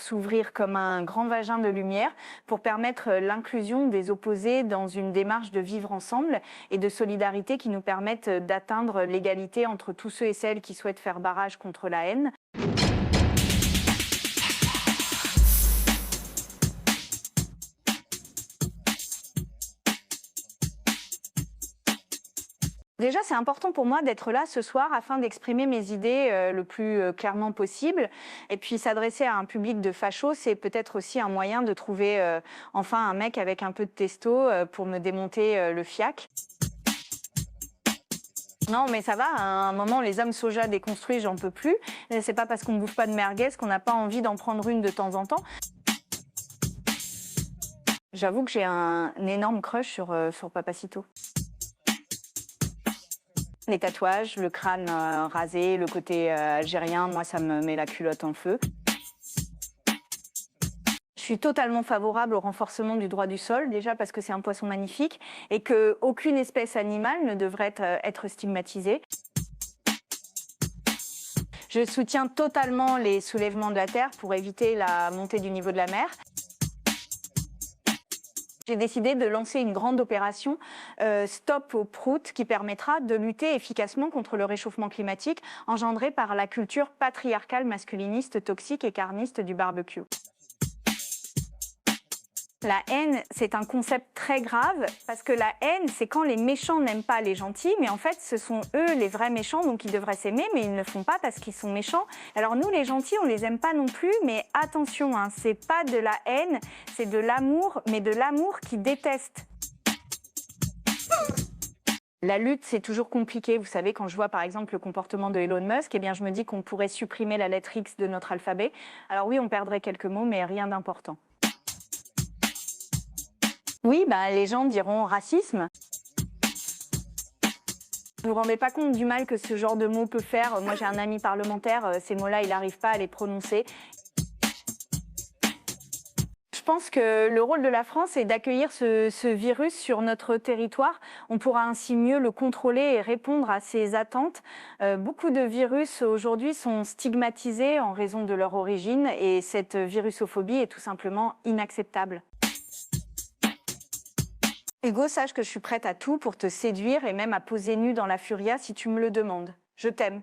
s'ouvrir comme un grand vagin de lumière pour permettre l'inclusion des opposés dans une démarche de vivre ensemble et de solidarité qui nous permettent d'atteindre l'égalité entre tous ceux et celles qui souhaitent faire barrage contre la haine. Déjà, c'est important pour moi d'être là ce soir afin d'exprimer mes idées le plus clairement possible. Et puis s'adresser à un public de fachos, c'est peut-être aussi un moyen de trouver enfin un mec avec un peu de testo pour me démonter le fiac. Non, mais ça va, à un moment, les âmes soja déconstruits, j'en peux plus. C'est pas parce qu'on ne bouffe pas de merguez qu'on n'a pas envie d'en prendre une de temps en temps. J'avoue que j'ai un énorme crush sur Papacito. Les tatouages, le crâne rasé, le côté algérien, moi ça me met la culotte en feu. Je suis totalement favorable au renforcement du droit du sol, déjà parce que c'est un poisson magnifique et qu'aucune espèce animale ne devrait être stigmatisée. Je soutiens totalement les soulèvements de la terre pour éviter la montée du niveau de la mer. J'ai décidé de lancer une grande opération Stop aux proutes qui permettra de lutter efficacement contre le réchauffement climatique engendré par la culture patriarcale masculiniste, toxique et carniste du barbecue. La haine, c'est un concept très grave parce que la haine, c'est quand les méchants n'aiment pas les gentils, mais en fait, ce sont eux les vrais méchants, donc ils devraient s'aimer, mais ils ne le font pas parce qu'ils sont méchants. Alors nous, les gentils, on les aime pas non plus, mais attention, hein, c'est pas de la haine, c'est de l'amour, mais de l'amour qui déteste. La lutte, c'est toujours compliqué. Vous savez, quand je vois par exemple le comportement de Elon Musk, eh bien, je me dis qu'on pourrait supprimer la lettre X de notre alphabet. Alors oui, on perdrait quelques mots, mais rien d'important. Oui, les gens diront racisme. Vous vous rendez pas compte du mal que ce genre de mot peut faire. Moi, j'ai un ami parlementaire, ces mots-là, il n'arrive pas à les prononcer. Je pense que le rôle de la France est d'accueillir ce virus sur notre territoire. On pourra ainsi mieux le contrôler et répondre à ses attentes. Beaucoup de virus aujourd'hui sont stigmatisés en raison de leur origine et cette virusophobie est tout simplement inacceptable. Hugo, sache que je suis prête à tout pour te séduire et même à poser nue dans la furia si tu me le demandes. Je t'aime.